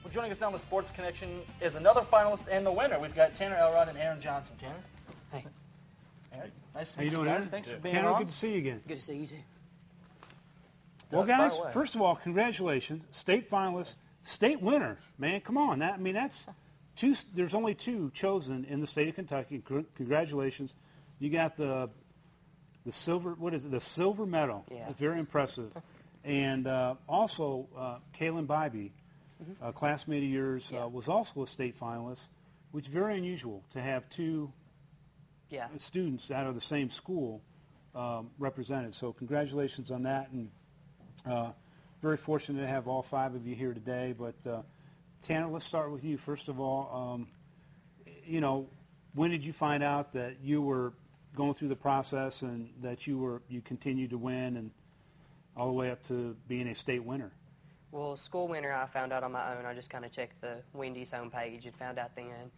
Well, joining us now on the Sports Connection is another finalist and the winner. We've got Tanner Elrod and Aaron Johnson. Tanner? Hey. Aaron, nice to How meet you doing, guys. Aaron? Thanks for being Tanner, on. good to see you again. Good to see you too. Well, guys, Fire away. first of all, congratulations. State finalist, state winner. Man, come on. That's two. There's only two chosen in the state of Kentucky. Congratulations. You got the silver, what is it, the silver medal. Yeah. Very impressive. And also, Kaylin Bybee, a classmate of yours, was also a state finalist, which is very unusual to have two students out of the same school represented. So congratulations on that, and very fortunate to have all five of you here today. But Tanner, let's start with you. First of all, when did you find out that you were going through the process and that you continued to win and all the way up to being a state winner? Well, school winner I found out on my own. I just kind of checked the Wendy's homepage and found out then.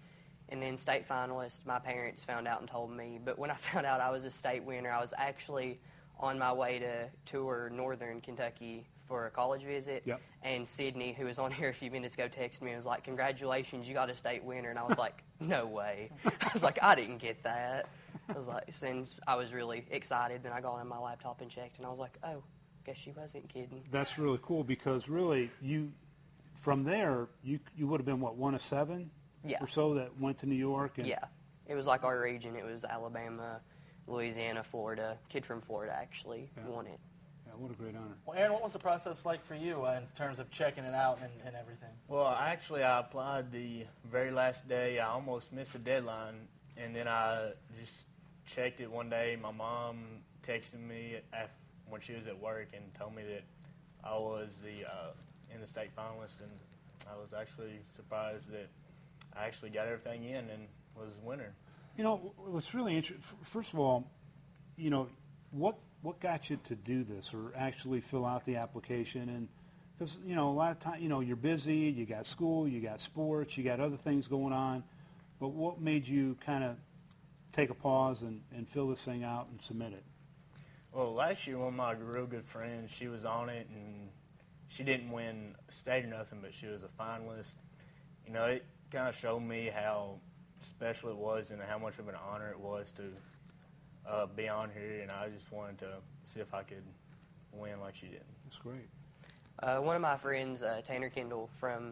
And then state finalist, my parents found out and told me. But when I found out I was a state winner, I was actually on my way to tour northern Kentucky for a college visit. Yep. And Sydney, who was on here a few minutes ago, texted me and was like, "Congratulations, you got a state winner." And I was like, no way. I was like, I didn't get that. I was like, since I was really excited, then I got on my laptop and checked, and I was like, oh, guess she wasn't kidding. That's really cool because really from there, you would have been, what, one of seven or so that went to New York? And yeah. It was like our region. It was Alabama, Louisiana, Florida. Kid from Florida actually won it. Yeah, what a great honor. Well, Aaron, what was the process like for you in terms of checking it out and everything? Well, actually, I applied the very last day. I almost missed the deadline, and then I just checked it one day. My mom texted me when she was at work and told me that I was in the state finalist, and I was actually surprised that I actually got everything in and was a winner. You know, what's really interesting, first of all, what got you to do this or actually fill out the application? And because, a lot of time, you're busy, you got school, you got sports, you got other things going on, but what made you kind of take a pause and fill this thing out and submit it? Well, last year, one of my real good friends, she was on it, and she didn't win state or nothing, but she was a finalist. It kind of showed me how special it was and how much of an honor it was to be on here, and I just wanted to see if I could win like she did. That's great. One of my friends, Tanner Kendall,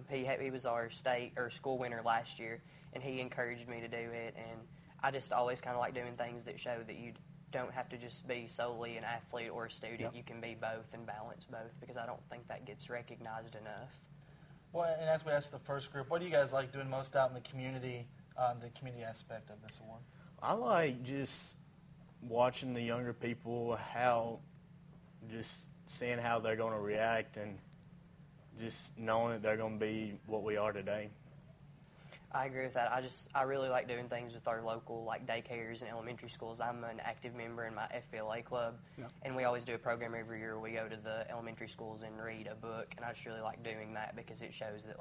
he was our state or school winner last year, and he encouraged me to do it. And I just always kind of like doing things that show that you don't have to just be solely an athlete or a student. Yep. You can be both and balance both, because I don't think that gets recognized enough. Well, and as we asked the first group, what do you guys like doing most out in the community on the community aspect of this award? I like just watching the younger people, just seeing how they're going to react and just knowing that they're going to be what we are today. I agree with that. I really like doing things with our local daycares and elementary schools. I'm an active member in my FBLA club, and we always do a program every year where we go to the elementary schools and read a book, and I just really like doing that because it shows that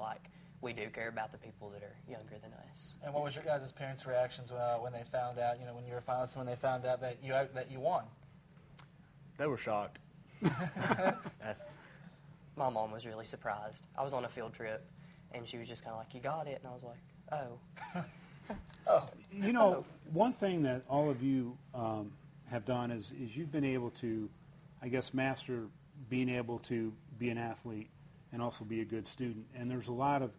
we do care about the people that are younger than us. And what was your guys' parents' reactions when they found out, when you were a finalist, when they found out that you won? They were shocked. My mom was really surprised. I was on a field trip, and she was just kind of like, "You got it," and I was like, "Oh." One thing that all of you have done is you've been able to, I guess, master being able to be an athlete and also be a good student. And there's a lot of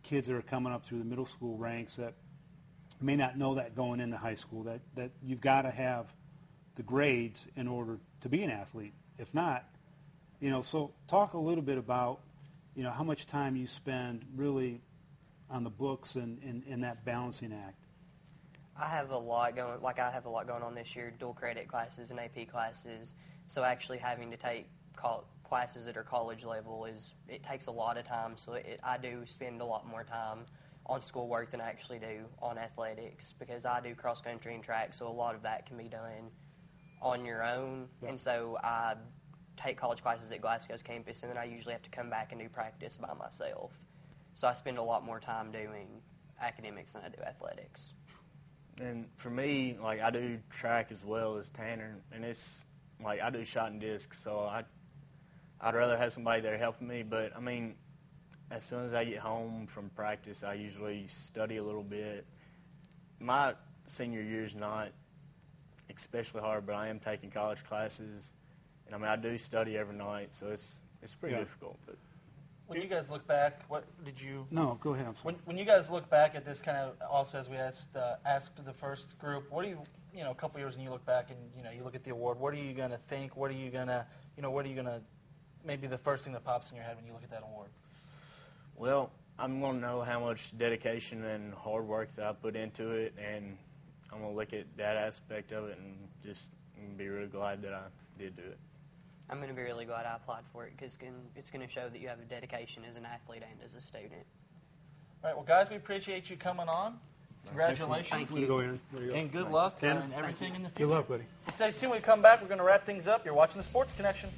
kids that are coming up through the middle school ranks that may not know that going into high school, that you've got to have the grades in order to be an athlete. If not, so talk a little bit about, how much time you spend really on the books and in that balancing act. I have a lot going on this year, dual credit classes and AP classes. So actually having to take classes that are college level it takes a lot of time. So I do spend a lot more time on schoolwork than I actually do on athletics, because I do cross country and track. So a lot of that can be done on your own. Yeah. And so I take college classes at Glasgow's campus, and then I usually have to come back and do practice by myself. So I spend a lot more time doing academics than I do athletics. And for me, I do track as well as Tanner, and it's I do shot and disc, so I'd rather have somebody there helping me. But as soon as I get home from practice, I usually study a little bit. My senior year is not especially hard, but I am taking college classes, and I mean I do study every night, so it's pretty difficult. But when you guys look back, what did you? No, go ahead. I'm sorry. When you guys look back at this, kind of also as we asked the first group, what do you a couple years when you look back and you look at the award, what are you gonna think? What are you gonna maybe the first thing that pops in your head when you look at that award? Well, I'm gonna know how much dedication and hard work that I put into it, and I'm gonna look at that aspect of it and just be really glad that I did do it. I'm going to be really glad I applied for it because it's going to show that you have a dedication as an athlete and as a student. All right, well, guys, we appreciate you coming on. Congratulations. Thank Way to go, Aaron. Way to go. And good luck Ken? and everything in the future. Good luck, buddy. Stay tuned. When we come back, we're going to wrap things up. You're watching the Sports Connection.